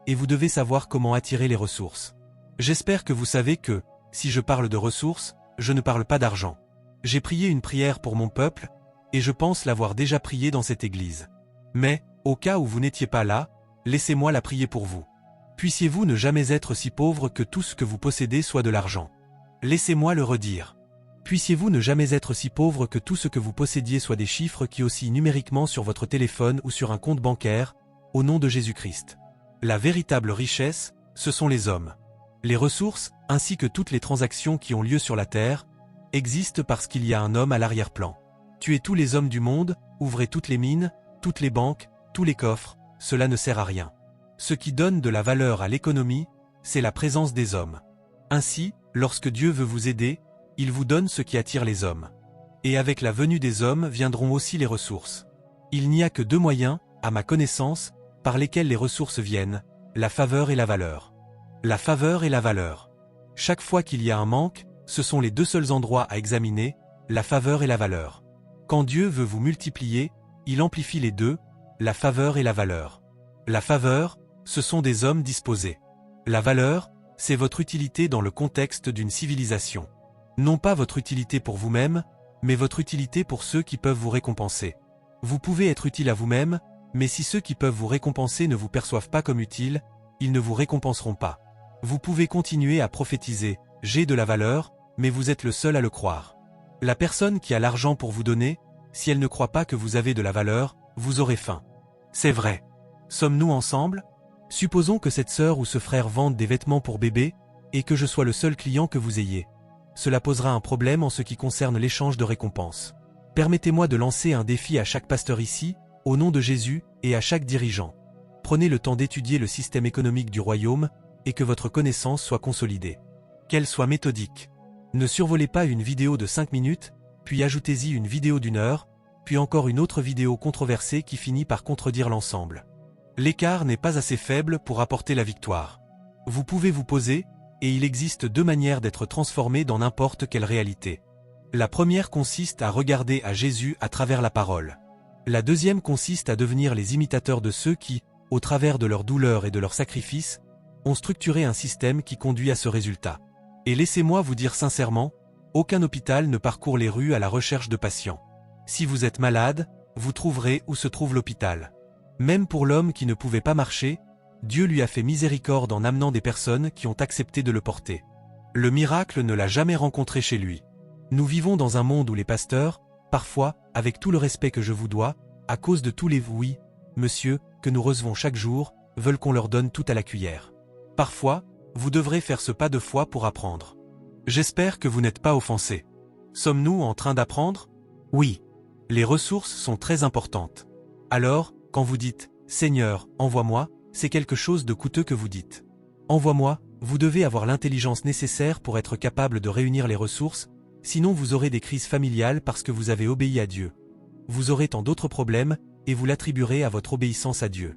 et vous devez savoir comment attirer les ressources. J'espère que vous savez que, si je parle de ressources, je ne parle pas d'argent. J'ai prié une prière pour mon peuple, et je pense l'avoir déjà priée dans cette église. Mais, au cas où vous n'étiez pas là, laissez-moi la prier pour vous. Puissiez-vous ne jamais être si pauvre que tout ce que vous possédez soit de l'argent. Laissez-moi le redire. Puissiez-vous ne jamais être si pauvre que tout ce que vous possédiez soit des chiffres qui oscillent numériquement sur votre téléphone ou sur un compte bancaire, au nom de Jésus-Christ. La véritable richesse, ce sont les hommes. Les ressources, ainsi que toutes les transactions qui ont lieu sur la terre, existent parce qu'il y a un homme à l'arrière-plan. Tuez tous les hommes du monde, ouvrez toutes les mines, toutes les banques, tous les coffres, cela ne sert à rien. Ce qui donne de la valeur à l'économie, c'est la présence des hommes. Ainsi, lorsque Dieu veut vous aider, il vous donne ce qui attire les hommes. Et avec la venue des hommes viendront aussi les ressources. Il n'y a que deux moyens, à ma connaissance, par lesquels les ressources viennent, la faveur et la valeur. La faveur et la valeur. Chaque fois qu'il y a un manque, ce sont les deux seuls endroits à examiner, la faveur et la valeur. Quand Dieu veut vous multiplier, il amplifie les deux, la faveur et la valeur. La faveur, ce sont des hommes disposés. La valeur, c'est votre utilité dans le contexte d'une civilisation. Non pas votre utilité pour vous-même, mais votre utilité pour ceux qui peuvent vous récompenser. Vous pouvez être utile à vous-même, mais si ceux qui peuvent vous récompenser ne vous perçoivent pas comme utile, ils ne vous récompenseront pas. Vous pouvez continuer à prophétiser « j'ai de la valeur », mais vous êtes le seul à le croire. La personne qui a l'argent pour vous donner, si elle ne croit pas que vous avez de la valeur, vous aurez faim. C'est vrai. Sommes-nous ensemble? Supposons que cette sœur ou ce frère vende des vêtements pour bébé, et que je sois le seul client que vous ayez. Cela posera un problème en ce qui concerne l'échange de récompenses. Permettez-moi de lancer un défi à chaque pasteur ici, au nom de Jésus, et à chaque dirigeant. Prenez le temps d'étudier le système économique du royaume, et que votre connaissance soit consolidée. Qu'elle soit méthodique. Ne survolez pas une vidéo de 5 minutes, puis ajoutez-y une vidéo d'1 heure, puis encore une autre vidéo controversée qui finit par contredire l'ensemble. L'écart n'est pas assez faible pour apporter la victoire. Vous pouvez vous poser, et il existe deux manières d'être transformé dans n'importe quelle réalité. La première consiste à regarder à Jésus à travers la parole. La deuxième consiste à devenir les imitateurs de ceux qui, au travers de leur douleur et de leurs sacrifices, ont structuré un système qui conduit à ce résultat. Et laissez-moi vous dire sincèrement, aucun hôpital ne parcourt les rues à la recherche de patients. Si vous êtes malade, vous trouverez où se trouve l'hôpital. Même pour l'homme qui ne pouvait pas marcher, Dieu lui a fait miséricorde en amenant des personnes qui ont accepté de le porter. Le miracle ne l'a jamais rencontré chez lui. Nous vivons dans un monde où les pasteurs, parfois, avec tout le respect que je vous dois, à cause de tous les « oui, monsieur » que nous recevons chaque jour, veulent qu'on leur donne tout à la cuillère. Parfois, vous devrez faire ce pas de foi pour apprendre. J'espère que vous n'êtes pas offensés. Sommes-nous en train d'apprendre? Oui. Les ressources sont très importantes. Alors, quand vous dites « Seigneur, envoie-moi », c'est quelque chose de coûteux que vous dites. Envoie-moi, vous devez avoir l'intelligence nécessaire pour être capable de réunir les ressources, sinon vous aurez des crises familiales parce que vous avez obéi à Dieu. Vous aurez tant d'autres problèmes, et vous l'attribuerez à votre obéissance à Dieu.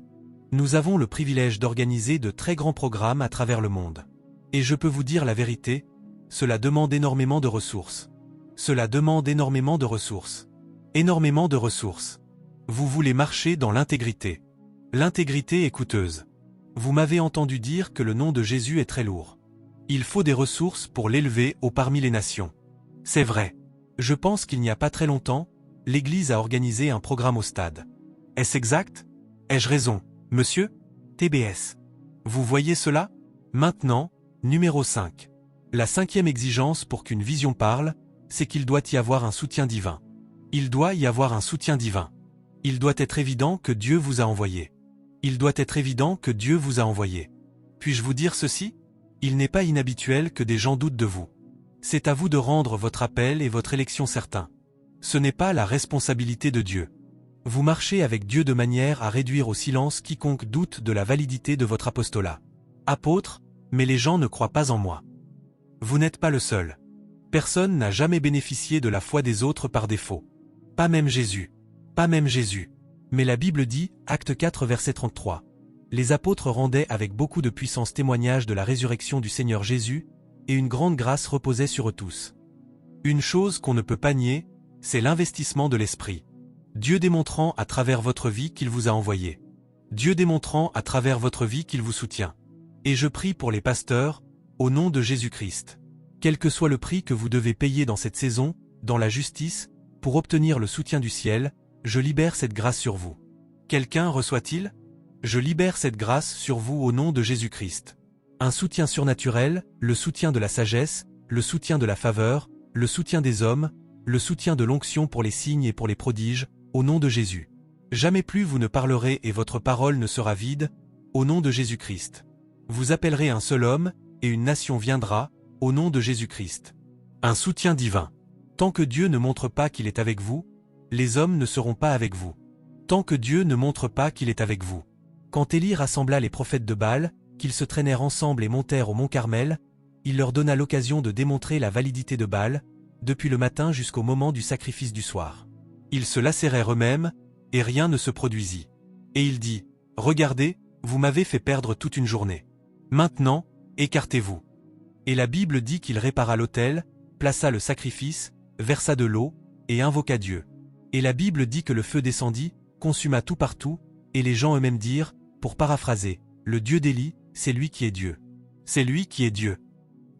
Nous avons le privilège d'organiser de très grands programmes à travers le monde. Et je peux vous dire la vérité, cela demande énormément de ressources. Cela demande énormément de ressources. Énormément de ressources. Vous voulez marcher dans l'intégrité. L'intégrité est coûteuse. Vous m'avez entendu dire que le nom de Jésus est très lourd. Il faut des ressources pour l'élever haut parmi les nations. C'est vrai. Je pense qu'il n'y a pas très longtemps, l'Église a organisé un programme au stade. Est-ce exact? Ai-je raison, monsieur? TBS. Vous voyez cela? Maintenant, numéro 5. La 5e exigence pour qu'une vision parle, c'est qu'il doit y avoir un soutien divin. Il doit y avoir un soutien divin. Il doit être évident que Dieu vous a envoyé. Il doit être évident que Dieu vous a envoyé. Puis-je vous dire ceci? Il n'est pas inhabituel que des gens doutent de vous. C'est à vous de rendre votre appel et votre élection certains. Ce n'est pas la responsabilité de Dieu. Vous marchez avec Dieu de manière à réduire au silence quiconque doute de la validité de votre apostolat. Apôtre, mais les gens ne croient pas en moi. Vous n'êtes pas le seul. Personne n'a jamais bénéficié de la foi des autres par défaut. Pas même Jésus. Pas même Jésus. Mais la Bible dit, Acte 4 verset 33. Les apôtres rendaient avec beaucoup de puissance témoignage de la résurrection du Seigneur Jésus, et une grande grâce reposait sur eux tous. Une chose qu'on ne peut pas nier, c'est l'investissement de l'Esprit. Dieu démontrant à travers votre vie qu'il vous a envoyé. Dieu démontrant à travers votre vie qu'il vous soutient. Et je prie pour les pasteurs, au nom de Jésus-Christ. Quel que soit le prix que vous devez payer dans cette saison, dans la justice, pour obtenir le soutien du ciel, je libère cette grâce sur vous. Quelqu'un reçoit-il? Je libère cette grâce sur vous au nom de Jésus-Christ. Un soutien surnaturel, le soutien de la sagesse, le soutien de la faveur, le soutien des hommes, le soutien de l'onction pour les signes et pour les prodiges, au nom de Jésus. Jamais plus vous ne parlerez et votre parole ne sera vide, au nom de Jésus-Christ. Vous appellerez un seul homme, et une nation viendra, au nom de Jésus-Christ. Un soutien divin. Tant que Dieu ne montre pas qu'il est avec vous, les hommes ne seront pas avec vous. Tant que Dieu ne montre pas qu'il est avec vous. Quand Élie rassembla les prophètes de Baal, qu'ils se traînèrent ensemble et montèrent au mont Carmel, il leur donna l'occasion de démontrer la validité de Baal, depuis le matin jusqu'au moment du sacrifice du soir. Ils se lacérèrent eux-mêmes, et rien ne se produisit. Et il dit, « Regardez, vous m'avez fait perdre toute une journée. Maintenant, écartez-vous. » Et la Bible dit qu'il répara l'autel, plaça le sacrifice, versa de l'eau, et invoqua Dieu. Et la Bible dit que le feu descendit, consuma tout partout, et les gens eux-mêmes dirent, pour paraphraser, « Le Dieu d'Élie, c'est lui qui est Dieu. C'est lui qui est Dieu. »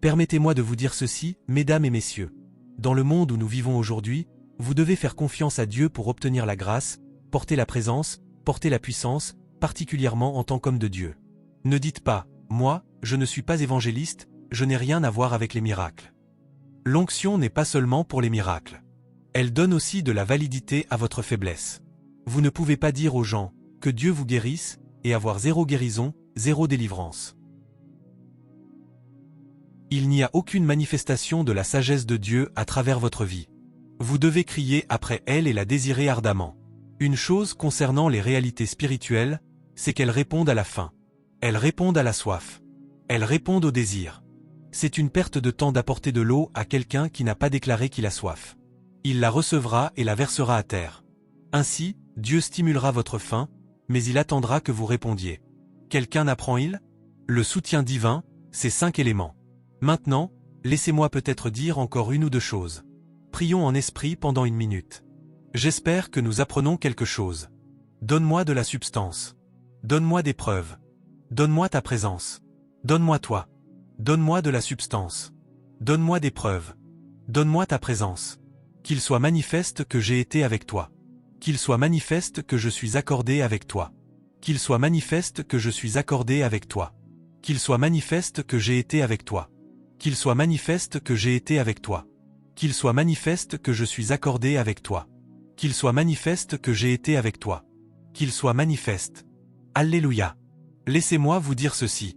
Permettez-moi de vous dire ceci, mesdames et messieurs. Dans le monde où nous vivons aujourd'hui, vous devez faire confiance à Dieu pour obtenir la grâce, porter la présence, porter la puissance, particulièrement en tant qu'homme de Dieu. Ne dites pas, « Moi, je ne suis pas évangéliste, je n'ai rien à voir avec les miracles. » L'onction n'est pas seulement pour les miracles. Elle donne aussi de la validité à votre faiblesse. Vous ne pouvez pas dire aux gens, que Dieu vous guérisse, et avoir zéro guérison, zéro délivrance. Il n'y a aucune manifestation de la sagesse de Dieu à travers votre vie. Vous devez crier après elle et la désirer ardemment. Une chose concernant les réalités spirituelles, c'est qu'elles répondent à la faim. Elles répondent à la soif. Elles répondent au désir. C'est une perte de temps d'apporter de l'eau à quelqu'un qui n'a pas déclaré qu'il a soif. Il la recevra et la versera à terre. Ainsi, Dieu stimulera votre faim, mais il attendra que vous répondiez. Quelqu'un apprend-il? Le soutien divin, c'est 5 éléments. Maintenant, laissez-moi peut-être dire encore une ou deux choses. Prions en esprit pendant 1 minute. J'espère que nous apprenons quelque chose. Donne-moi de la substance. Donne-moi des preuves. Donne-moi ta présence. Donne-moi toi. Donne-moi de la substance. Donne-moi des preuves. Donne-moi ta présence. Qu'il soit manifeste que j'ai été avec toi. Qu'il soit manifeste que je suis accordé avec toi. Qu'il soit manifeste que je suis accordé avec toi. Qu'il soit manifeste que j'ai été avec toi. Qu'il soit manifeste que j'ai été avec toi. Qu'il soit manifeste que je suis accordé avec toi. Qu'il soit manifeste que j'ai été avec toi. Qu'il soit manifeste. Alléluia. Laissez-moi vous dire ceci.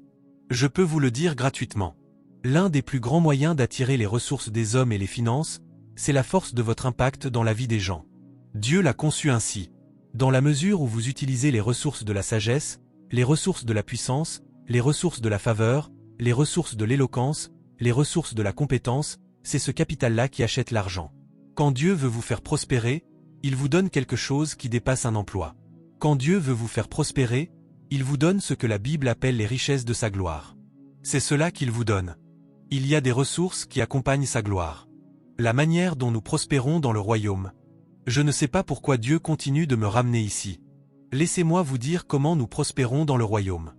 Je peux vous le dire gratuitement. L'un des plus grands moyens d'attirer les ressources des hommes et les finances, c'est la force de votre impact dans la vie des gens. Dieu l'a conçu ainsi. Dans la mesure où vous utilisez les ressources de la sagesse, les ressources de la puissance, les ressources de la faveur, les ressources de l'éloquence, les ressources de la compétence, c'est ce capital-là qui achète l'argent. Quand Dieu veut vous faire prospérer, il vous donne quelque chose qui dépasse un emploi. Quand Dieu veut vous faire prospérer, il vous donne ce que la Bible appelle les richesses de sa gloire. C'est cela qu'il vous donne. Il y a des ressources qui accompagnent sa gloire. La manière dont nous prospérons dans le royaume. Je ne sais pas pourquoi Dieu continue de me ramener ici. Laissez-moi vous dire comment nous prospérons dans le royaume.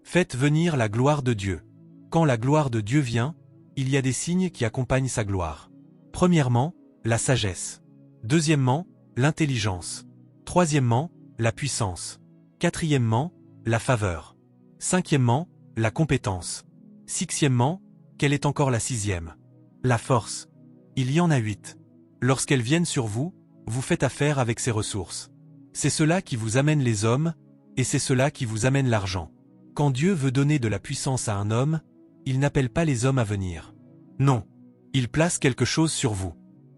Faites venir la gloire de Dieu. Quand la gloire de Dieu vient, il y a des signes qui accompagnent sa gloire. Premièrement, la sagesse. Deuxièmement, l'intelligence. Troisièmement, la puissance. Quatrièmement, la faveur. Cinquièmement, la compétence. Sixièmement, quelle est encore la sixième? La force. Il y en a 8. Lorsqu'elles viennent sur vous, vous faites affaire avec ces ressources. C'est cela qui vous amène les hommes, et c'est cela qui vous amène l'argent. Quand Dieu veut donner de la puissance à un homme, il n'appelle pas les hommes à venir. Non. Il place quelque chose sur vous.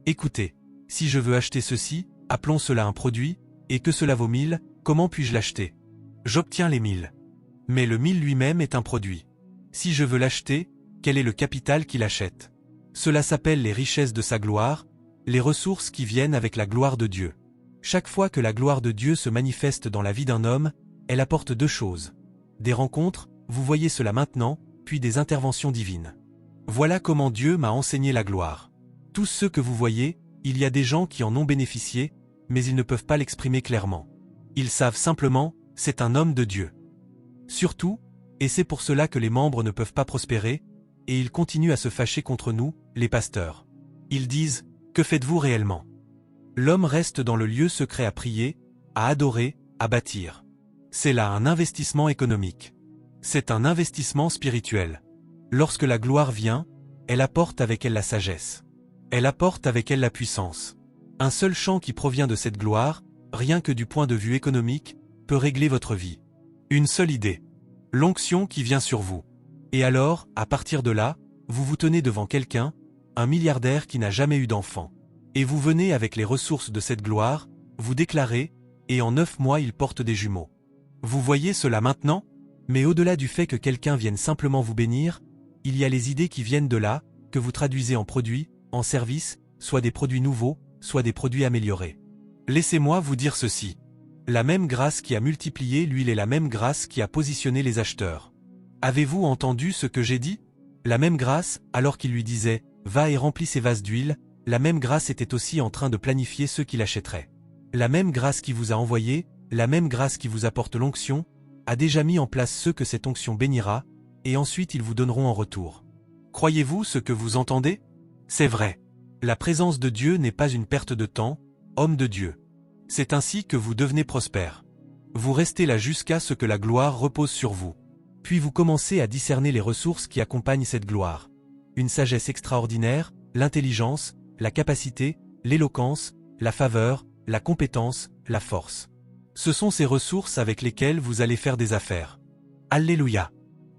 Écoutez, si je veux acheter ceci, appelons cela un produit, et que cela vaut 1000, comment puis-je l'acheter? J'obtiens les 1000. Mais le 1000 lui-même est un produit. Si je veux l'acheter, quel est le capital qui l'achète? Cela s'appelle les richesses de sa gloire, les ressources qui viennent avec la gloire de Dieu. Chaque fois que la gloire de Dieu se manifeste dans la vie d'un homme, elle apporte 2 choses. Des rencontres, vous voyez cela maintenant, puis des interventions divines. Voilà comment Dieu m'a enseigné la gloire. Tous ceux que vous voyez, il y a des gens qui en ont bénéficié, mais ils ne peuvent pas l'exprimer clairement. Ils savent simplement, c'est un homme de Dieu. Surtout, et c'est pour cela que les membres ne peuvent pas prospérer, et ils continuent à se fâcher contre nous, les pasteurs. Ils disent, que faites-vous réellement? L'homme reste dans le lieu secret à prier, à adorer, à bâtir. C'est là un investissement économique. C'est un investissement spirituel. Lorsque la gloire vient, elle apporte avec elle la sagesse. Elle apporte avec elle la puissance. Un seul chant qui provient de cette gloire, rien que du point de vue économique, peut régler votre vie. Une seule idée. L'onction qui vient sur vous. Et alors, à partir de là, vous vous tenez devant quelqu'un, un milliardaire qui n'a jamais eu d'enfant. Et vous venez avec les ressources de cette gloire, vous déclarez, et en 9 mois il porte des jumeaux. Vous voyez cela maintenant? Mais au-delà du fait que quelqu'un vienne simplement vous bénir, il y a les idées qui viennent de là, que vous traduisez en produits, en services, soit des produits nouveaux, soit des produits améliorés. Laissez-moi vous dire ceci. La même grâce qui a multiplié l'huile est la même grâce qui a positionné les acheteurs. Avez-vous entendu ce que j'ai dit? La même grâce, alors qu'il lui disait « Va et remplis ces vases d'huile », la même grâce était aussi en train de planifier ceux qui l'achèteraient. La même grâce qui vous a envoyé, la même grâce qui vous apporte l'onction, a déjà mis en place ceux que cette onction bénira, et ensuite ils vous donneront en retour. Croyez-vous ce que vous entendez? C'est vrai. La présence de Dieu n'est pas une perte de temps, homme de Dieu. C'est ainsi que vous devenez prospère. Vous restez là jusqu'à ce que la gloire repose sur vous. Puis vous commencez à discerner les ressources qui accompagnent cette gloire. Une sagesse extraordinaire, l'intelligence, la capacité, l'éloquence, la faveur, la compétence, la force. Ce sont ces ressources avec lesquelles vous allez faire des affaires. Alléluia.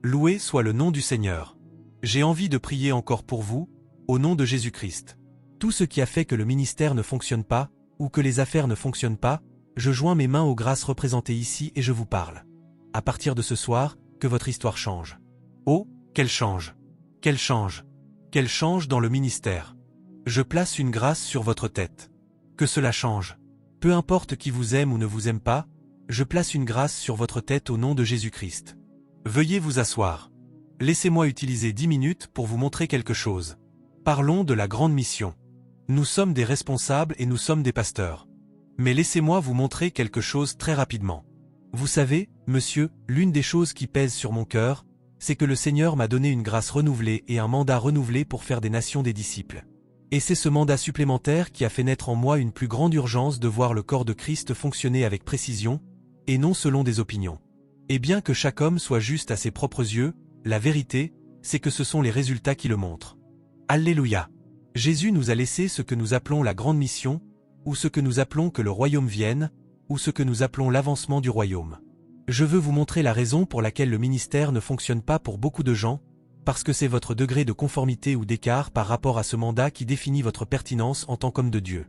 Loué soit le nom du Seigneur. J'ai envie de prier encore pour vous, au nom de Jésus-Christ. Tout ce qui a fait que le ministère ne fonctionne pas, ou que les affaires ne fonctionnent pas, je joins mes mains aux grâces représentées ici et je vous parle. À partir de ce soir, que votre histoire change. Oh, qu'elle change! Qu'elle change! Qu'elle change dans le ministère. Je place une grâce sur votre tête. Que cela change. Peu importe qui vous aime ou ne vous aime pas, je place une grâce sur votre tête au nom de Jésus-Christ. Veuillez vous asseoir. Laissez-moi utiliser 10 minutes pour vous montrer quelque chose. Parlons de la grande mission. Nous sommes des responsables et nous sommes des pasteurs. Mais laissez-moi vous montrer quelque chose très rapidement. Vous savez, monsieur, l'une des choses qui pèsent sur mon cœur, c'est que le Seigneur m'a donné une grâce renouvelée et un mandat renouvelé pour faire des nations des disciples. Et c'est ce mandat supplémentaire qui a fait naître en moi une plus grande urgence de voir le corps de Christ fonctionner avec précision, et non selon des opinions. Et bien que chaque homme soit juste à ses propres yeux, la vérité, c'est que ce sont les résultats qui le montrent. Alléluia. Jésus nous a laissé ce que nous appelons la grande mission, ou ce que nous appelons que le royaume vienne, ou ce que nous appelons l'avancement du royaume. Je veux vous montrer la raison pour laquelle le ministère ne fonctionne pas pour beaucoup de gens, parce que c'est votre degré de conformité ou d'écart par rapport à ce mandat qui définit votre pertinence en tant qu'homme de Dieu.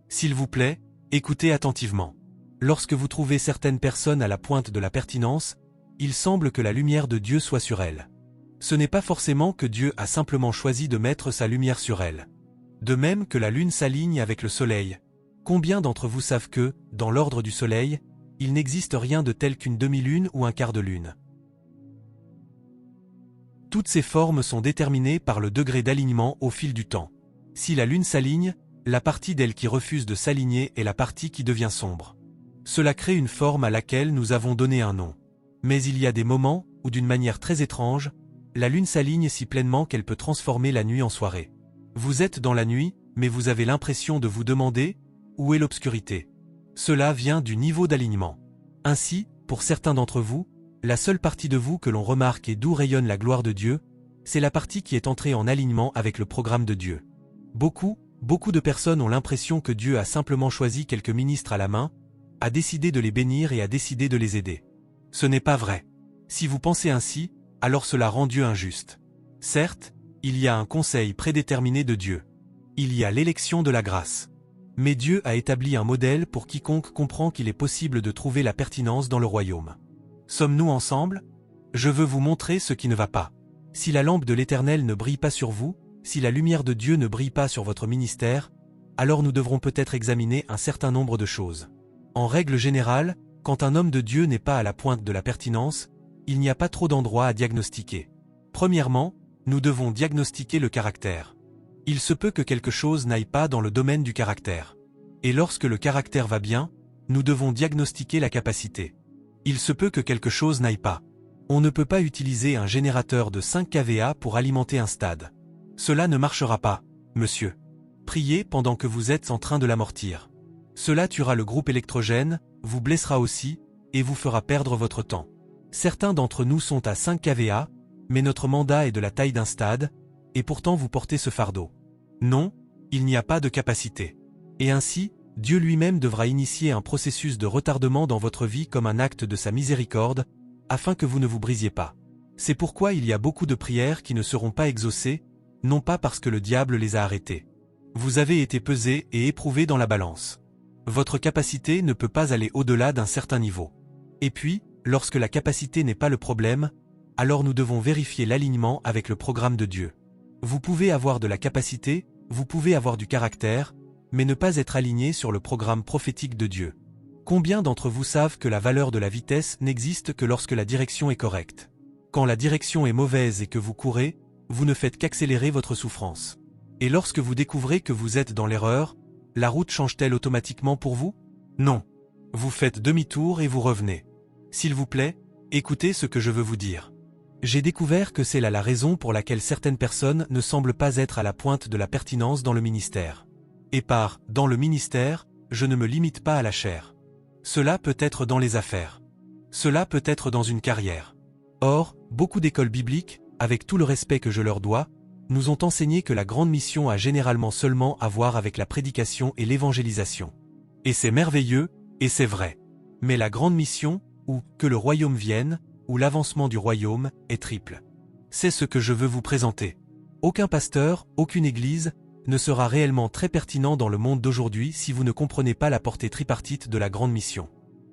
S'il vous plaît, écoutez attentivement. Lorsque vous trouvez certaines personnes à la pointe de la pertinence, il semble que la lumière de Dieu soit sur elles. Ce n'est pas forcément que Dieu a simplement choisi de mettre sa lumière sur elles. De même que la lune s'aligne avec le soleil. Combien d'entre vous savent que, dans l'ordre du soleil, il n'existe rien de tel qu'une demi-lune ou un quart de lune? Toutes ces formes sont déterminées par le degré d'alignement au fil du temps. Si la lune s'aligne, la partie d'elle qui refuse de s'aligner est la partie qui devient sombre. Cela crée une forme à laquelle nous avons donné un nom. Mais il y a des moments où, d'une manière très étrange, la lune s'aligne si pleinement qu'elle peut transformer la nuit en soirée. Vous êtes dans la nuit, mais vous avez l'impression de vous demander « Où est l'obscurité ?» Cela vient du niveau d'alignement. Ainsi, pour certains d'entre vous, la seule partie de vous que l'on remarque et d'où rayonne la gloire de Dieu, c'est la partie qui est entrée en alignement avec le programme de Dieu. Beaucoup de personnes ont l'impression que Dieu a simplement choisi quelques ministres à la main, a décidé de les bénir et a décidé de les aider. Ce n'est pas vrai. Si vous pensez ainsi, alors cela rend Dieu injuste. Certes, il y a un conseil prédéterminé de Dieu. Il y a l'élection de la grâce. Mais Dieu a établi un modèle pour quiconque comprend qu'il est possible de trouver la pertinence dans le royaume. Sommes-nous ensemble? Je veux vous montrer ce qui ne va pas. Si la lampe de l'Éternel ne brille pas sur vous, si la lumière de Dieu ne brille pas sur votre ministère, alors nous devrons peut-être examiner un certain nombre de choses. En règle générale, quand un homme de Dieu n'est pas à la pointe de la pertinence, il n'y a pas trop d'endroits à diagnostiquer. Premièrement, nous devons diagnostiquer le caractère. Il se peut que quelque chose n'aille pas dans le domaine du caractère. Et lorsque le caractère va bien, nous devons diagnostiquer la capacité. Il se peut que quelque chose n'aille pas. On ne peut pas utiliser un générateur de 5 kVA pour alimenter un stade. Cela ne marchera pas, monsieur. Priez pendant que vous êtes en train de l'amortir. Cela tuera le groupe électrogène, vous blessera aussi, et vous fera perdre votre temps. Certains d'entre nous sont à 5 kVA, mais notre mandat est de la taille d'un stade, et pourtant vous portez ce fardeau. Non, il n'y a pas de capacité. Et ainsi, Dieu lui-même devra initier un processus de retardement dans votre vie comme un acte de sa miséricorde, afin que vous ne vous brisiez pas. C'est pourquoi il y a beaucoup de prières qui ne seront pas exaucées, non pas parce que le diable les a arrêtées. Vous avez été pesé et éprouvé dans la balance. Votre capacité ne peut pas aller au-delà d'un certain niveau. Et puis, lorsque la capacité n'est pas le problème, alors nous devons vérifier l'alignement avec le programme de Dieu. Vous pouvez avoir de la capacité, vous pouvez avoir du caractère, mais ne pas être aligné sur le programme prophétique de Dieu. Combien d'entre vous savent que la valeur de la vitesse n'existe que lorsque la direction est correcte? Quand la direction est mauvaise et que vous courez, vous ne faites qu'accélérer votre souffrance. Et lorsque vous découvrez que vous êtes dans l'erreur, la route change-t-elle automatiquement pour vous? Non. Vous faites demi-tour et vous revenez. S'il vous plaît, écoutez ce que je veux vous dire. J'ai découvert que c'est là la raison pour laquelle certaines personnes ne semblent pas être à la pointe de la pertinence dans le ministère. Et par « dans le ministère », je ne me limite pas à la chair. Cela peut être dans les affaires. Cela peut être dans une carrière. Or, beaucoup d'écoles bibliques, avec tout le respect que je leur dois, nous ont enseigné que la grande mission a généralement seulement à voir avec la prédication et l'évangélisation. Et c'est merveilleux, et c'est vrai. Mais la grande mission, ou que le royaume vienne, ou l'avancement du royaume, est triple. C'est ce que je veux vous présenter. Aucun pasteur, aucune église, ne sera réellement très pertinent dans le monde d'aujourd'hui si vous ne comprenez pas la portée tripartite de la grande mission.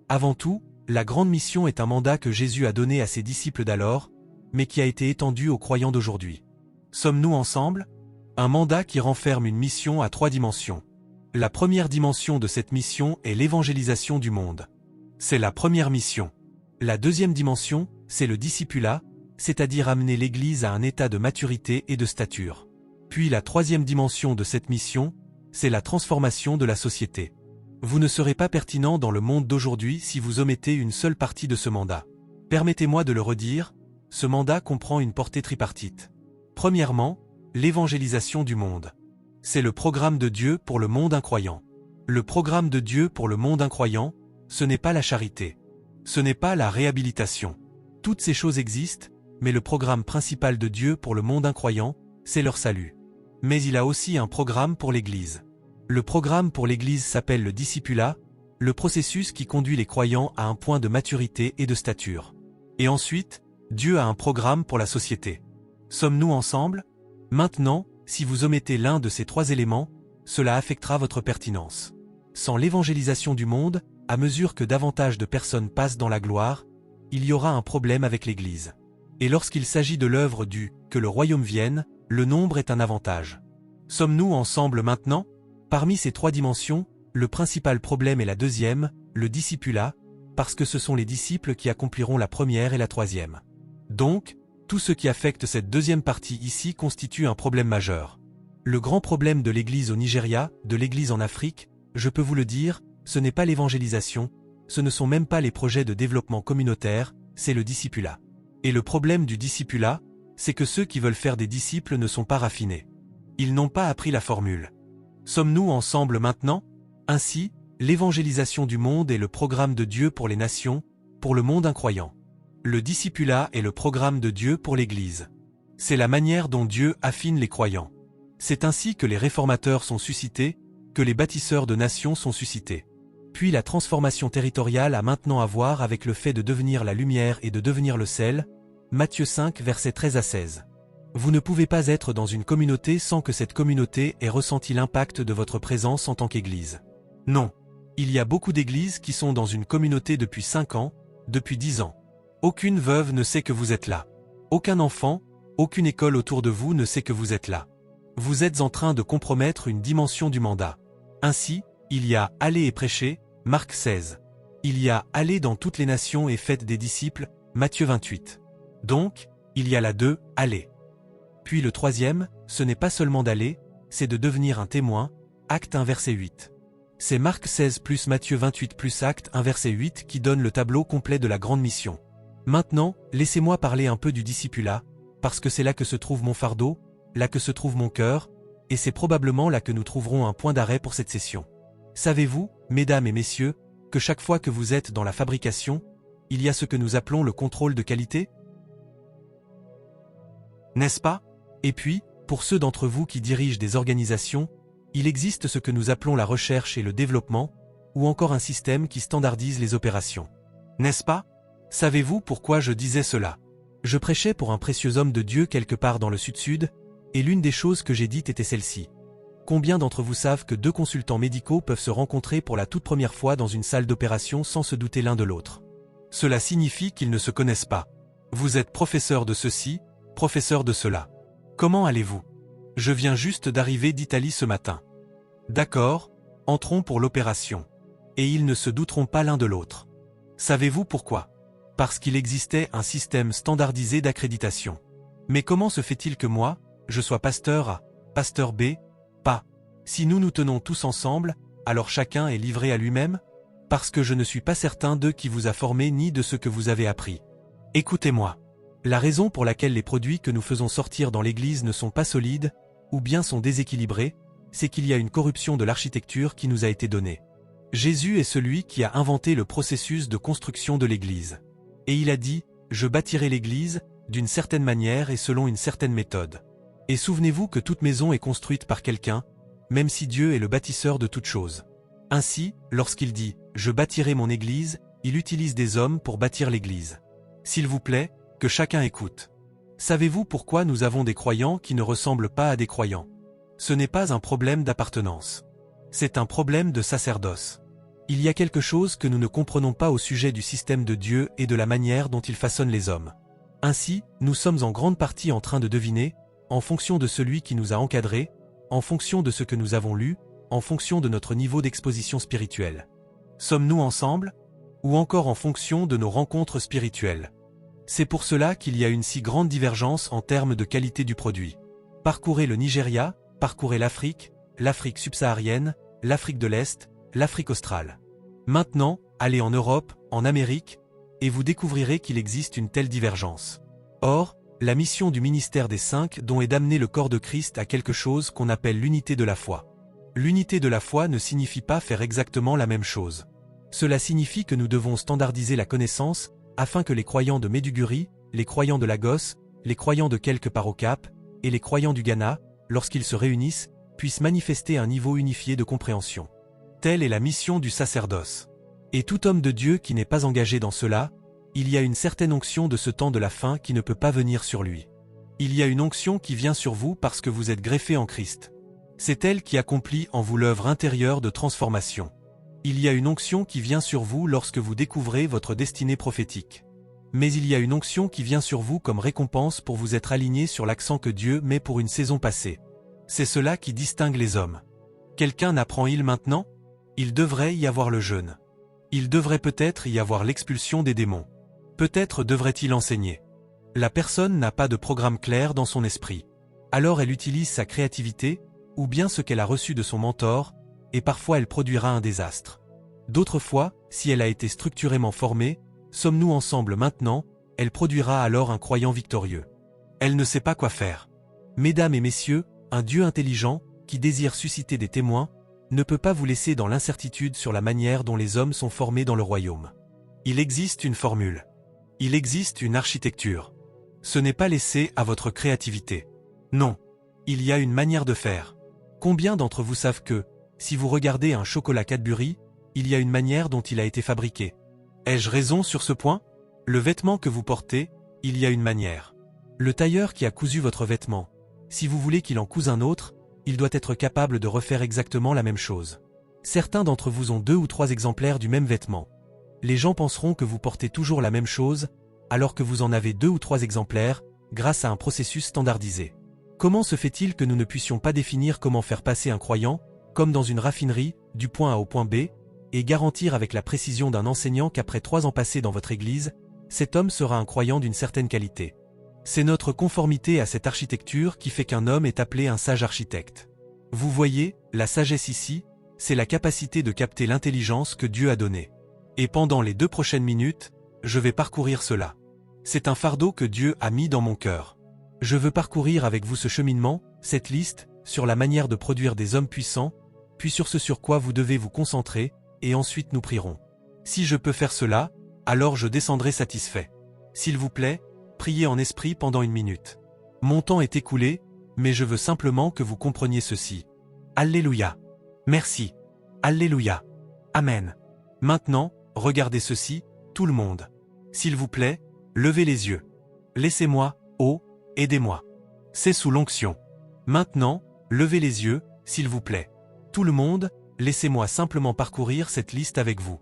Avant tout, la grande mission est un mandat que Jésus a donné à ses disciples d'alors, mais qui a été étendu aux croyants d'aujourd'hui. Sommes-nous ensemble? Un mandat qui renferme une mission à 3 dimensions. La première dimension de cette mission est l'évangélisation du monde. C'est la première mission. La deuxième dimension, c'est le discipulat, c'est-à-dire amener l'Église à un état de maturité et de stature. Puis la troisième dimension de cette mission, c'est la transformation de la société. Vous ne serez pas pertinent dans le monde d'aujourd'hui si vous omettez une seule partie de ce mandat. Permettez-moi de le redire, ce mandat comprend une portée tripartite. Premièrement, l'évangélisation du monde. C'est le programme de Dieu pour le monde incroyant. Le programme de Dieu pour le monde incroyant, ce n'est pas la charité. Ce n'est pas la réhabilitation. Toutes ces choses existent, mais le programme principal de Dieu pour le monde incroyant, c'est leur salut. Mais il a aussi un programme pour l'Église. Le programme pour l'Église s'appelle le discipulat, le processus qui conduit les croyants à un point de maturité et de stature. Et ensuite, Dieu a un programme pour la société. Sommes-nous ensemble? Maintenant, si vous omettez l'un de ces 3 éléments, cela affectera votre pertinence. Sans l'évangélisation du monde, à mesure que davantage de personnes passent dans la gloire, il y aura un problème avec l'Église. Et lorsqu'il s'agit de l'œuvre du « que le royaume vienne », le nombre est un avantage. Sommes-nous ensemble maintenant? Parmi ces 3 dimensions, le principal problème est la deuxième, le discipulat, parce que ce sont les disciples qui accompliront la première et la troisième. Donc, tout ce qui affecte cette deuxième partie ici constitue un problème majeur. Le grand problème de l'Église au Nigeria, de l'Église en Afrique, je peux vous le dire, ce n'est pas l'évangélisation, ce ne sont même pas les projets de développement communautaire, c'est le discipulat. Et le problème du discipulat, c'est que ceux qui veulent faire des disciples ne sont pas raffinés. Ils n'ont pas appris la formule. Sommes-nous ensemble maintenant? Ainsi, l'évangélisation du monde est le programme de Dieu pour les nations, pour le monde incroyant. Le discipulat est le programme de Dieu pour l'Église. C'est la manière dont Dieu affine les croyants. C'est ainsi que les réformateurs sont suscités, que les bâtisseurs de nations sont suscités. Puis la transformation territoriale a maintenant à voir avec le fait de devenir la lumière et de devenir le sel, Matthieu 5 versets 13 à 16. Vous ne pouvez pas être dans une communauté sans que cette communauté ait ressenti l'impact de votre présence en tant qu'Église. Non. Il y a beaucoup d'églises qui sont dans une communauté depuis 5 ans, depuis 10 ans. Aucune veuve ne sait que vous êtes là. Aucun enfant, aucune école autour de vous ne sait que vous êtes là. Vous êtes en train de compromettre une dimension du mandat. Ainsi, il y a « Allez et prêchez » Marc 16. Il y a « Allez dans toutes les nations et faites des disciples » Matthieu 28. Donc, il y a la 2 « Allez ». Puis le troisième, ce n'est pas seulement d'aller, c'est de devenir un témoin, Acte 1 verset 8. C'est Marc 16 plus Matthieu 28 plus Actes 1 verset 8 qui donne le tableau complet de la grande mission. Maintenant, laissez-moi parler un peu du discipulat, parce que c'est là que se trouve mon fardeau, là que se trouve mon cœur, et c'est probablement là que nous trouverons un point d'arrêt pour cette session. Savez-vous, mesdames et messieurs, que chaque fois que vous êtes dans la fabrication, il y a ce que nous appelons le contrôle de qualité? N'est-ce pas? Et puis, pour ceux d'entre vous qui dirigent des organisations, il existe ce que nous appelons la recherche et le développement, ou encore un système qui standardise les opérations. N'est-ce pas? Savez-vous pourquoi je disais cela? Je prêchais pour un précieux homme de Dieu quelque part dans le sud-sud, et l'une des choses que j'ai dites était celle-ci. Combien d'entre vous savent que deux consultants médicaux peuvent se rencontrer pour la toute première fois dans une salle d'opération sans se douter l'un de l'autre? Cela signifie qu'ils ne se connaissent pas. Vous êtes professeur de ceci, professeur de cela. Comment allez-vous? Je viens juste d'arriver d'Italie ce matin. D'accord, entrons pour l'opération. Et ils ne se douteront pas l'un de l'autre. Savez-vous pourquoi? Parce qu'il existait un système standardisé d'accréditation. Mais comment se fait-il que moi, je sois pasteur A, pasteur B, pas? Si nous nous tenons tous ensemble, alors chacun est livré à lui-même? Parce que je ne suis pas certain de qui vous a formé ni de ce que vous avez appris. Écoutez-moi. La raison pour laquelle les produits que nous faisons sortir dans l'Église ne sont pas solides, ou bien sont déséquilibrés, c'est qu'il y a une corruption de l'architecture qui nous a été donnée. Jésus est celui qui a inventé le processus de construction de l'Église. Et il a dit, « Je bâtirai l'Église, d'une certaine manière et selon une certaine méthode. » Et souvenez-vous que toute maison est construite par quelqu'un, même si Dieu est le bâtisseur de toutes choses. Ainsi, lorsqu'il dit « Je bâtirai mon Église », il utilise des hommes pour bâtir l'Église. S'il vous plaît, que chacun écoute. Savez-vous pourquoi nous avons des croyants qui ne ressemblent pas à des croyants? Ce n'est pas un problème d'appartenance. C'est un problème de sacerdoce. Il y a quelque chose que nous ne comprenons pas au sujet du système de Dieu et de la manière dont il façonne les hommes. Ainsi, nous sommes en grande partie en train de deviner, en fonction de celui qui nous a encadrés, en fonction de ce que nous avons lu, en fonction de notre niveau d'exposition spirituelle. Sommes-nous ensemble? Ou encore en fonction de nos rencontres spirituelles? C'est pour cela qu'il y a une si grande divergence en termes de qualité du produit. Parcourez le Nigeria, parcourez l'Afrique subsaharienne, l'Afrique de l'Est, l'Afrique australe. Maintenant, allez en Europe, en Amérique, et vous découvrirez qu'il existe une telle divergence. Or, la mission du ministère des 5 dons est d'amener le corps de Christ à quelque chose qu'on appelle l'unité de la foi. L'unité de la foi ne signifie pas faire exactement la même chose. Cela signifie que nous devons standardiser la connaissance, afin que les croyants de Maiduguri, les croyants de Lagos, les croyants de quelque part au Cap, et les croyants du Ghana, lorsqu'ils se réunissent, puissent manifester un niveau unifié de compréhension. Telle est la mission du sacerdoce. Et tout homme de Dieu qui n'est pas engagé dans cela, il y a une certaine onction de ce temps de la fin qui ne peut pas venir sur lui. Il y a une onction qui vient sur vous parce que vous êtes greffé en Christ. C'est elle qui accomplit en vous l'œuvre intérieure de transformation. Il y a une onction qui vient sur vous lorsque vous découvrez votre destinée prophétique. Mais il y a une onction qui vient sur vous comme récompense pour vous être aligné sur l'accent que Dieu met pour une saison passée. C'est cela qui distingue les hommes. Quelqu'un n'apprend-il maintenant? Il devrait y avoir le jeûne. Il devrait peut-être y avoir l'expulsion des démons. Peut-être devrait-il enseigner. La personne n'a pas de programme clair dans son esprit. Alors elle utilise sa créativité, ou bien ce qu'elle a reçu de son mentor, et parfois elle produira un désastre. D'autres fois, si elle a été structurément formée, sommes-nous ensemble maintenant, elle produira alors un croyant victorieux. Elle ne sait pas quoi faire. Mesdames et messieurs, un Dieu intelligent, qui désire susciter des témoins, ne peut pas vous laisser dans l'incertitude sur la manière dont les hommes sont formés dans le royaume. Il existe une formule. Il existe une architecture. Ce n'est pas laissé à votre créativité. Non. Il y a une manière de faire. Combien d'entre vous savent que, si vous regardez un chocolat Cadbury, il y a une manière dont il a été fabriqué? Ai-je raison sur ce point? Le vêtement que vous portez, il y a une manière. Le tailleur qui a cousu votre vêtement, si vous voulez qu'il en couse un autre, il doit être capable de refaire exactement la même chose. Certains d'entre vous ont 2 ou 3 exemplaires du même vêtement. Les gens penseront que vous portez toujours la même chose, alors que vous en avez 2 ou 3 exemplaires, grâce à un processus standardisé. Comment se fait-il que nous ne puissions pas définir comment faire passer un croyant, comme dans une raffinerie, du point A au point B, et garantir avec la précision d'un enseignant qu'après 3 ans passés dans votre église, cet homme sera un croyant d'une certaine qualité? C'est notre conformité à cette architecture qui fait qu'un homme est appelé un sage architecte. Vous voyez, la sagesse ici, c'est la capacité de capter l'intelligence que Dieu a donnée. Et pendant les 2 prochaines minutes, je vais parcourir cela. C'est un fardeau que Dieu a mis dans mon cœur. Je veux parcourir avec vous ce cheminement, cette liste, sur la manière de produire des hommes puissants, puis sur ce sur quoi vous devez vous concentrer, et ensuite nous prierons. Si je peux faire cela, alors je descendrai satisfait. S'il vous plaît, priez en esprit pendant 1 minute. Mon temps est écoulé, mais je veux simplement que vous compreniez ceci. Alléluia. Merci. Alléluia. Amen. Maintenant, regardez ceci, tout le monde. S'il vous plaît, levez les yeux. Laissez-moi, oh, aidez-moi. C'est sous l'onction. Maintenant, levez les yeux, s'il vous plaît. Tout le monde, laissez-moi simplement parcourir cette liste avec vous.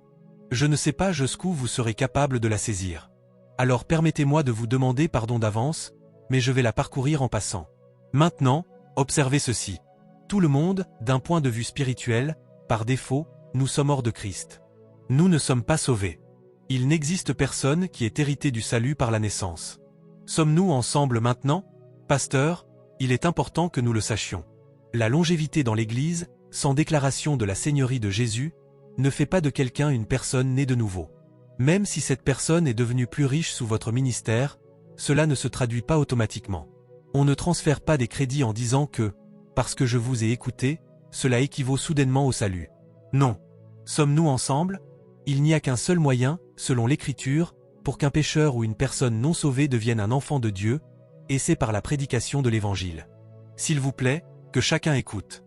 Je ne sais pas jusqu'où vous serez capable de la saisir. Alors permettez-moi de vous demander pardon d'avance, mais je vais la parcourir en passant. Maintenant, observez ceci. Tout le monde, d'un point de vue spirituel, par défaut, nous sommes hors de Christ. Nous ne sommes pas sauvés. Il n'existe personne qui ait hérité du salut par la naissance. Sommes-nous ensemble maintenant? Pasteur, il est important que nous le sachions. La longévité dans l'Église, sans déclaration de la Seigneurie de Jésus, ne fait pas de quelqu'un une personne née de nouveau. Même si cette personne est devenue plus riche sous votre ministère, cela ne se traduit pas automatiquement. On ne transfère pas des crédits en disant que, parce que je vous ai écouté, cela équivaut soudainement au salut. Non. Sommes-nous ensemble? Il n'y a qu'un seul moyen, selon l'Écriture, pour qu'un pécheur ou une personne non sauvée devienne un enfant de Dieu, et c'est par la prédication de l'Évangile. S'il vous plaît, que chacun écoute.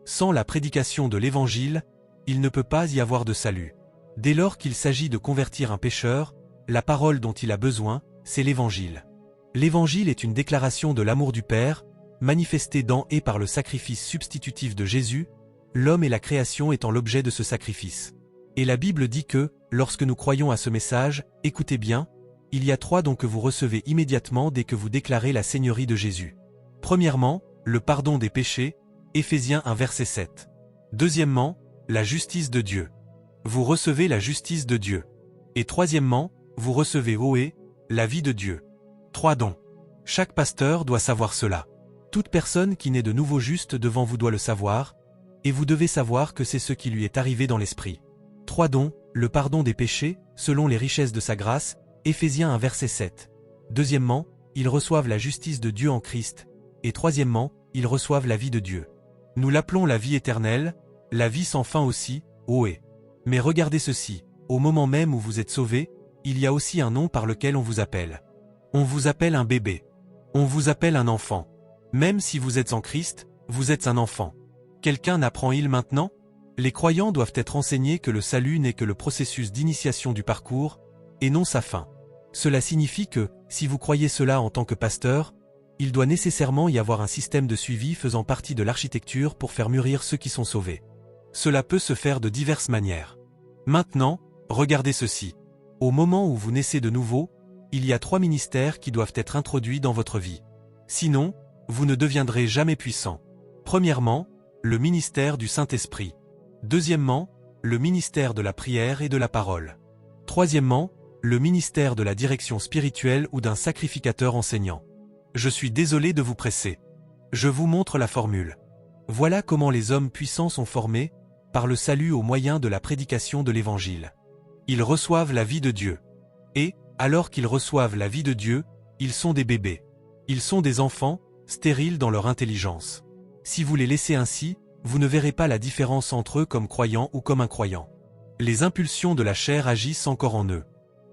Sans la prédication de l'Évangile, il ne peut pas y avoir de salut. Dès lors qu'il s'agit de convertir un pécheur, la parole dont il a besoin, c'est l'Évangile. L'Évangile est une déclaration de l'amour du Père, manifestée dans et par le sacrifice substitutif de Jésus, l'homme et la création étant l'objet de ce sacrifice. Et la Bible dit que, lorsque nous croyons à ce message, écoutez bien, il y a 3 dons que vous recevez immédiatement dès que vous déclarez la Seigneurie de Jésus. Premièrement, le pardon des péchés, Éphésiens 1 verset 7. Deuxièmement, la justice de Dieu. Vous recevez la justice de Dieu. Et troisièmement, vous recevez ohé, la vie de Dieu. 3 dons. Chaque pasteur doit savoir cela. Toute personne qui naît de nouveau juste devant vous doit le savoir, et vous devez savoir que c'est ce qui lui est arrivé dans l'esprit. 3 dons, le pardon des péchés, selon les richesses de sa grâce, Éphésiens 1 verset 7. Deuxièmement, ils reçoivent la justice de Dieu en Christ, et troisièmement, ils reçoivent la vie de Dieu. Nous l'appelons la vie éternelle, la vie sans fin aussi, ohé. Mais regardez ceci, au moment même où vous êtes sauvés, il y a aussi un nom par lequel on vous appelle. On vous appelle un bébé. On vous appelle un enfant. Même si vous êtes en Christ, vous êtes un enfant. Quelqu'un n'apprend-il maintenant? Les croyants doivent être enseignés que le salut n'est que le processus d'initiation du parcours, et non sa fin. Cela signifie que, si vous croyez cela en tant que pasteur, il doit nécessairement y avoir un système de suivi faisant partie de l'architecture pour faire mûrir ceux qui sont sauvés. Cela peut se faire de diverses manières. Maintenant, regardez ceci. Au moment où vous naissez de nouveau, il y a 3 ministères qui doivent être introduits dans votre vie. Sinon, vous ne deviendrez jamais puissant. Premièrement, le ministère du Saint-Esprit. Deuxièmement, le ministère de la prière et de la parole. Troisièmement, le ministère de la direction spirituelle ou d'un sacrificateur enseignant. Je suis désolé de vous presser. Je vous montre la formule. Voilà comment les hommes puissants sont formés, par le salut au moyen de la prédication de l'Évangile. Ils reçoivent la vie de Dieu. Et, alors qu'ils reçoivent la vie de Dieu, ils sont des bébés. Ils sont des enfants, stériles dans leur intelligence. Si vous les laissez ainsi, vous ne verrez pas la différence entre eux comme croyants ou comme incroyants. Les impulsions de la chair agissent encore en eux.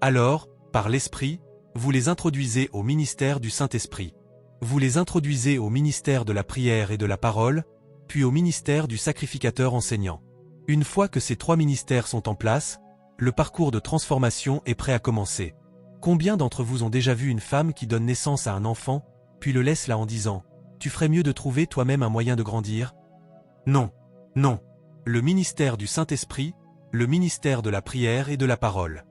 Alors, par l'Esprit, vous les introduisez au ministère du Saint-Esprit. Vous les introduisez au ministère de la prière et de la parole, puis au ministère du sacrificateur enseignant. Une fois que ces 3 ministères sont en place, le parcours de transformation est prêt à commencer. Combien d'entre vous ont déjà vu une femme qui donne naissance à un enfant, puis le laisse là en disant « Tu ferais mieux de trouver toi-même un moyen de grandir ?» Non, non. Le ministère du Saint-Esprit, le ministère de la prière et de la parole.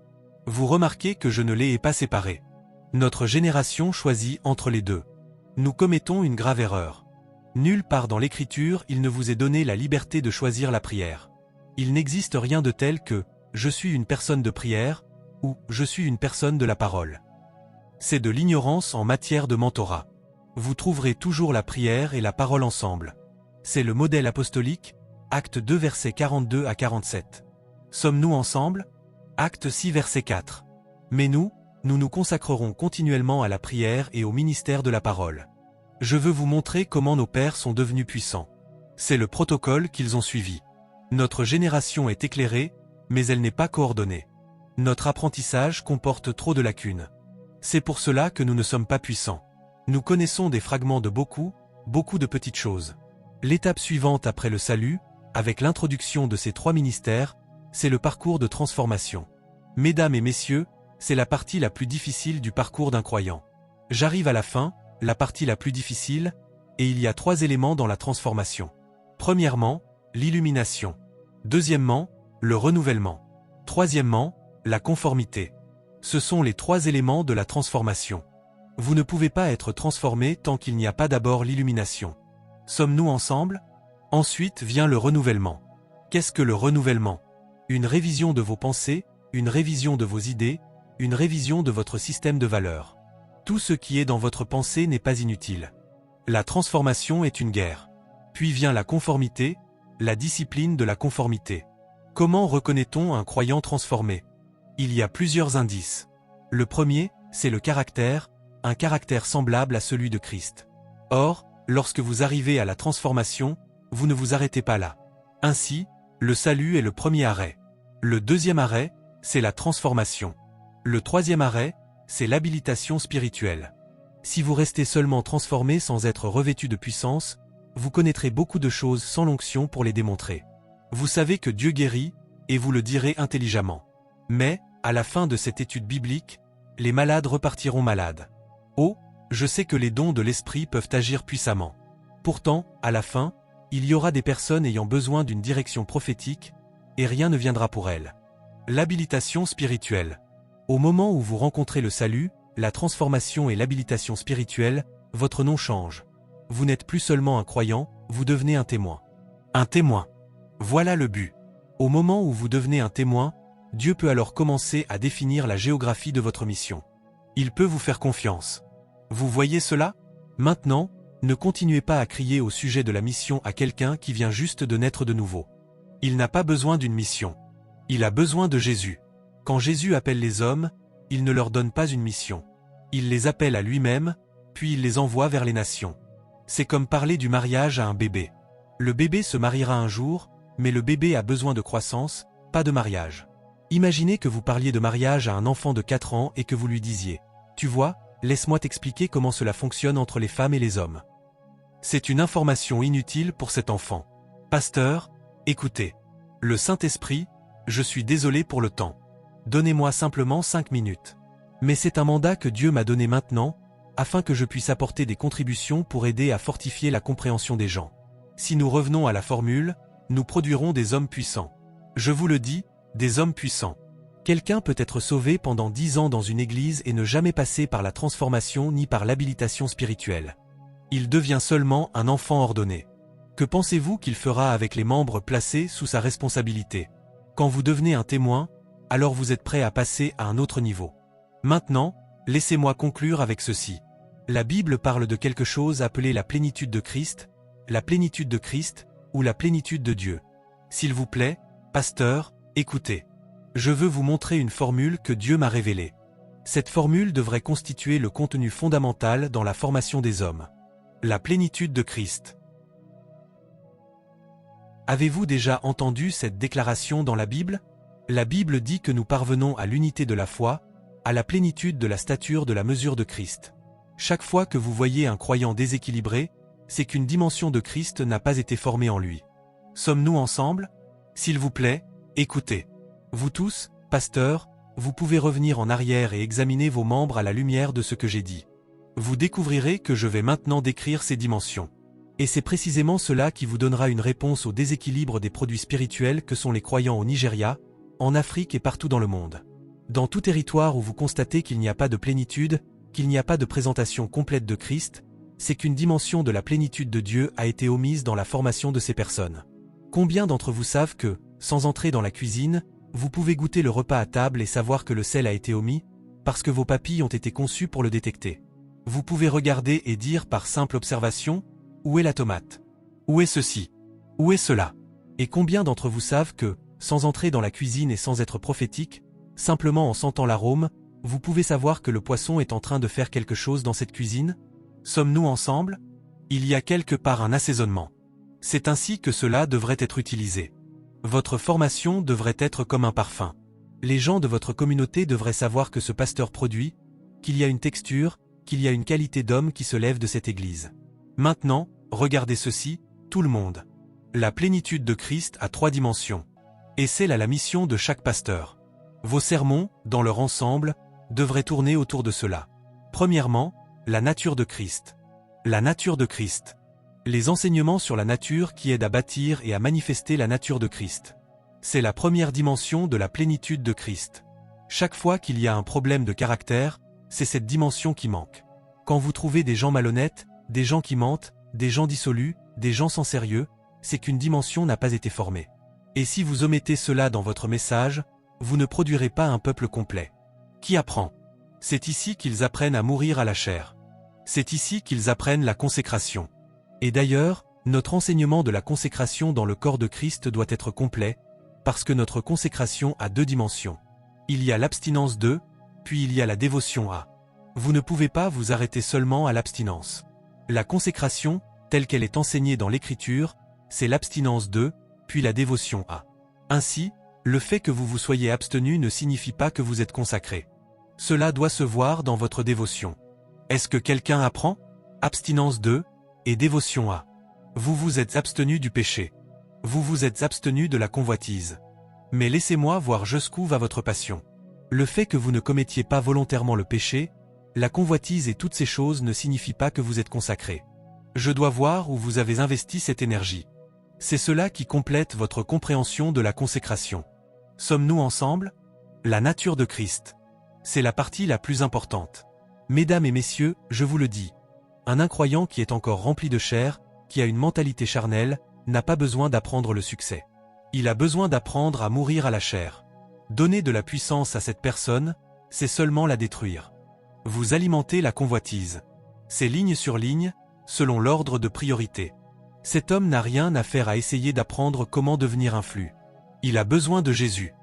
Vous remarquez que je ne les ai pas séparés. Notre génération choisit entre les deux. Nous commettons une grave erreur. Nulle part dans l'Écriture il ne vous est donné la liberté de choisir la prière. Il n'existe rien de tel que « je suis une personne de prière » ou « je suis une personne de la parole ». C'est de l'ignorance en matière de mentorat. Vous trouverez toujours la prière et la parole ensemble. c'est le modèle apostolique, Acte 2 versets 42 à 47. Sommes-nous ensemble? Acte 6 verset 4. Mais nous nous consacrerons continuellement à la prière et au ministère de la parole. Je veux vous montrer comment nos pères sont devenus puissants. C'est le protocole qu'ils ont suivi. Notre génération est éclairée, mais elle n'est pas coordonnée. Notre apprentissage comporte trop de lacunes. C'est pour cela que nous ne sommes pas puissants. Nous connaissons des fragments de beaucoup de petites choses. L'étape suivante après le salut, avec l'introduction de ces 3 ministères, c'est le parcours de transformation. Mesdames et messieurs, c'est la partie la plus difficile du parcours d'un croyant. J'arrive à la fin, la partie la plus difficile, et il y a 3 éléments dans la transformation. Premièrement, l'illumination. Deuxièmement, le renouvellement. Troisièmement, la conformité. Ce sont les 3 éléments de la transformation. Vous ne pouvez pas être transformé tant qu'il n'y a pas d'abord l'illumination. Sommes-nous ensemble? Ensuite vient le renouvellement. Qu'est-ce que le renouvellement? Une révision de vos pensées, une révision de vos idées, une révision de votre système de valeurs. Tout ce qui est dans votre pensée n'est pas inutile. La transformation est une guerre. Puis vient la conformité, la discipline de la conformité. Comment reconnaît-on un croyant transformé? Il y a plusieurs indices. Le premier, c'est le caractère, un caractère semblable à celui de Christ. Or, lorsque vous arrivez à la transformation, vous ne vous arrêtez pas là. Ainsi, le salut est le premier arrêt. Le deuxième arrêt, c'est la transformation. Le troisième arrêt, c'est l'habilitation spirituelle. Si vous restez seulement transformé sans être revêtu de puissance, vous connaîtrez beaucoup de choses sans l'onction pour les démontrer. Vous savez que Dieu guérit, et vous le direz intelligemment. Mais, à la fin de cette étude biblique, les malades repartiront malades. Oh, je sais que les dons de l'esprit peuvent agir puissamment. Pourtant, à la fin, il y aura des personnes ayant besoin d'une direction prophétique, et rien ne viendra pour elles. L'habilitation spirituelle. Au moment où vous rencontrez le salut, la transformation et l'habilitation spirituelle, votre nom change. Vous n'êtes plus seulement un croyant, vous devenez un témoin. Un témoin. Voilà le but. Au moment où vous devenez un témoin, Dieu peut alors commencer à définir la géographie de votre mission. Il peut vous faire confiance. Vous voyez cela? Maintenant, ne continuez pas à crier au sujet de la mission à quelqu'un qui vient juste de naître de nouveau. Il n'a pas besoin d'une mission. Il a besoin de Jésus. Quand Jésus appelle les hommes, il ne leur donne pas une mission. Il les appelle à lui-même, puis il les envoie vers les nations. C'est comme parler du mariage à un bébé. Le bébé se mariera un jour, mais le bébé a besoin de croissance, pas de mariage. Imaginez que vous parliez de mariage à un enfant de 4 ans et que vous lui disiez « Tu vois, laisse-moi t'expliquer comment cela fonctionne entre les femmes et les hommes. » C'est une information inutile pour cet enfant. Pasteur, écoutez. Le Saint-Esprit, je suis désolé pour le temps. Donnez-moi simplement 5 minutes. Mais c'est un mandat que Dieu m'a donné maintenant, afin que je puisse apporter des contributions pour aider à fortifier la compréhension des gens. Si nous revenons à la formule, nous produirons des hommes puissants. Je vous le dis, des hommes puissants. Quelqu'un peut être sauvé pendant 10 ans dans une église et ne jamais passer par la transformation ni par l'habilitation spirituelle. Il devient seulement un enfant ordonné. Que pensez-vous qu'il fera avec les membres placés sous sa responsabilité? Quand vous devenez un témoin, alors vous êtes prêt à passer à un autre niveau. Maintenant, laissez-moi conclure avec ceci. La Bible parle de quelque chose appelé la plénitude de Christ ou la plénitude de Dieu. S'il vous plaît, pasteur, écoutez. Je veux vous montrer une formule que Dieu m'a révélée. Cette formule devrait constituer le contenu fondamental dans la formation des hommes. La plénitude de Christ. Avez-vous déjà entendu cette déclaration dans la Bible? La Bible dit que nous parvenons à l'unité de la foi, à la plénitude de la stature de la mesure de Christ. Chaque fois que vous voyez un croyant déséquilibré, c'est qu'une dimension de Christ n'a pas été formée en lui. Sommes-nous ensemble? S'il vous plaît, écoutez. Vous tous, pasteurs, vous pouvez revenir en arrière et examiner vos membres à la lumière de ce que j'ai dit. Vous découvrirez que je vais maintenant décrire ces dimensions. Et c'est précisément cela qui vous donnera une réponse au déséquilibre des produits spirituels que sont les croyants au Nigeria, en Afrique et partout dans le monde. Dans tout territoire où vous constatez qu'il n'y a pas de plénitude, qu'il n'y a pas de présentation complète de Christ, c'est qu'une dimension de la plénitude de Dieu a été omise dans la formation de ces personnes. Combien d'entre vous savent que, sans entrer dans la cuisine, vous pouvez goûter le repas à table et savoir que le sel a été omis, parce que vos papilles ont été conçues pour le détecter. Vous pouvez regarder et dire par simple observation, où est la tomate? Où est ceci? Où est cela? Et combien d'entre vous savent que, sans entrer dans la cuisine et sans être prophétique, simplement en sentant l'arôme, vous pouvez savoir que le poisson est en train de faire quelque chose dans cette cuisine? Sommes-nous ensemble? Il y a quelque part un assaisonnement. C'est ainsi que cela devrait être utilisé. Votre formation devrait être comme un parfum. Les gens de votre communauté devraient savoir que ce pasteur produit, qu'il y a une texture, qu'il y a une qualité d'homme qui se lève de cette église. Maintenant, regardez ceci, tout le monde. La plénitude de Christ a 3 dimensions. Et c'est là la mission de chaque pasteur. Vos sermons, dans leur ensemble, devraient tourner autour de cela. Premièrement, la nature de Christ. La nature de Christ. Les enseignements sur la nature qui aident à bâtir et à manifester la nature de Christ. C'est la première dimension de la plénitude de Christ. Chaque fois qu'il y a un problème de caractère, c'est cette dimension qui manque. Quand vous trouvez des gens malhonnêtes, des gens qui mentent, des gens dissolus, des gens sans sérieux, c'est qu'une dimension n'a pas été formée. Et si vous omettez cela dans votre message, vous ne produirez pas un peuple complet. Qui apprend? C'est ici qu'ils apprennent à mourir à la chair. C'est ici qu'ils apprennent la consécration. Et d'ailleurs, notre enseignement de la consécration dans le corps de Christ doit être complet, parce que notre consécration a 2 dimensions. Il y a l'abstinence de, puis il y a la dévotion à. Vous ne pouvez pas vous arrêter seulement à l'abstinence. La consécration, telle qu'elle est enseignée dans l'Écriture, c'est l'abstinence de, puis la dévotion à. Ainsi, le fait que vous vous soyez abstenu ne signifie pas que vous êtes consacré. Cela doit se voir dans votre dévotion. Est-ce que quelqu'un apprend? Abstinence de, et dévotion à. Vous vous êtes abstenu du péché. Vous vous êtes abstenu de la convoitise. Mais laissez-moi voir jusqu'où va votre passion. Le fait que vous ne commettiez pas volontairement le péché, la convoitise et toutes ces choses ne signifient pas que vous êtes consacré. Je dois voir où vous avez investi cette énergie. C'est cela qui complète votre compréhension de la consécration. Sommes-nous ensemble? La nature de Christ. C'est la partie la plus importante. Mesdames et messieurs, je vous le dis. Un incroyant qui est encore rempli de chair, qui a une mentalité charnelle, n'a pas besoin d'apprendre le succès. Il a besoin d'apprendre à mourir à la chair. Donner de la puissance à cette personne, c'est seulement la détruire. Vous alimentez la convoitise. C'est ligne sur ligne, selon l'ordre de priorité. Cet homme n'a rien à faire à essayer d'apprendre comment devenir un flux. Il a besoin de Jésus.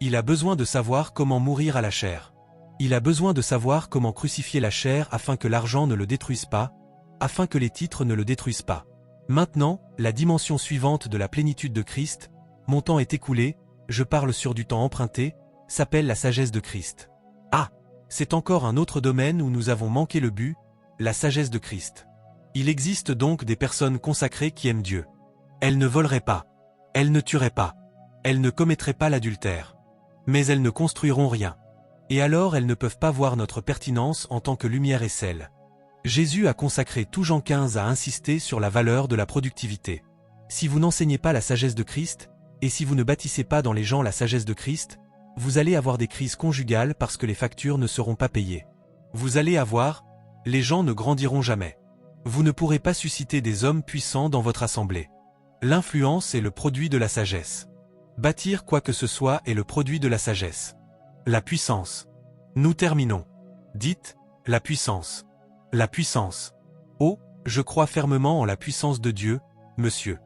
Il a besoin de savoir comment mourir à la chair. Il a besoin de savoir comment crucifier la chair afin que l'argent ne le détruise pas, afin que les titres ne le détruisent pas. Maintenant, la dimension suivante de la plénitude de Christ, mon temps est écoulé, je parle sur du temps emprunté, s'appelle la sagesse de Christ. Ah, c'est encore un autre domaine où nous avons manqué le but, la sagesse de Christ. Il existe donc des personnes consacrées qui aiment Dieu. Elles ne voleraient pas. Elles ne tueraient pas. Elles ne commettraient pas l'adultère. Mais elles ne construiront rien. Et alors elles ne peuvent pas voir notre pertinence en tant que lumière et sel. Jésus a consacré tout Jean 15 à insister sur la valeur de la productivité. Si vous n'enseignez pas la sagesse de Christ, et si vous ne bâtissez pas dans les gens la sagesse de Christ, vous allez avoir des crises conjugales parce que les factures ne seront pas payées. Vous allez avoir, les gens ne grandiront jamais. Vous ne pourrez pas susciter des hommes puissants dans votre assemblée. L'influence est le produit de la sagesse. Bâtir quoi que ce soit est le produit de la sagesse. La puissance. Nous terminons. Dites, la puissance. La puissance. Oh, je crois fermement en la puissance de Dieu, monsieur.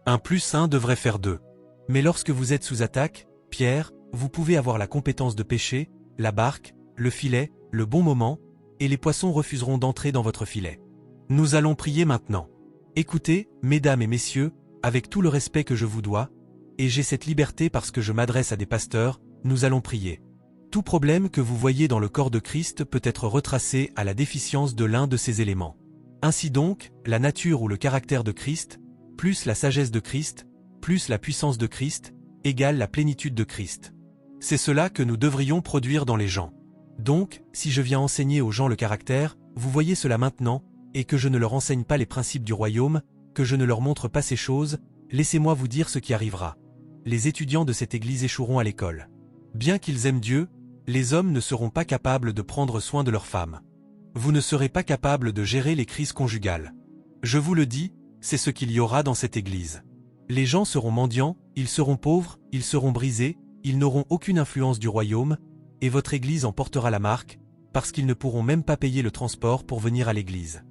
1 + 1 devrait faire 2. Mais lorsque vous êtes sous attaque, Pierre, vous pouvez avoir la compétence de pêcher, la barque, le filet, le bon moment, et les poissons refuseront d'entrer dans votre filet. Nous allons prier maintenant. Écoutez, mesdames et messieurs, avec tout le respect que je vous dois, et j'ai cette liberté parce que je m'adresse à des pasteurs, nous allons prier. Tout problème que vous voyez dans le corps de Christ peut être retracé à la déficience de l'un de ces éléments. Ainsi donc, la nature ou le caractère de Christ, plus la sagesse de Christ, plus la puissance de Christ, égale la plénitude de Christ. C'est cela que nous devrions produire dans les gens. Donc, si je viens enseigner aux gens le caractère, vous voyez cela maintenant, et que je ne leur enseigne pas les principes du royaume, que je ne leur montre pas ces choses, laissez-moi vous dire ce qui arrivera. Les étudiants de cette église échoueront à l'école. Bien qu'ils aiment Dieu, les hommes ne seront pas capables de prendre soin de leurs femmes. Vous ne serez pas capables de gérer les crises conjugales. Je vous le dis, c'est ce qu'il y aura dans cette église. Les gens seront mendiants, ils seront pauvres, ils seront brisés, ils n'auront aucune influence du royaume, et votre église en portera la marque, parce qu'ils ne pourront même pas payer le transport pour venir à l'église.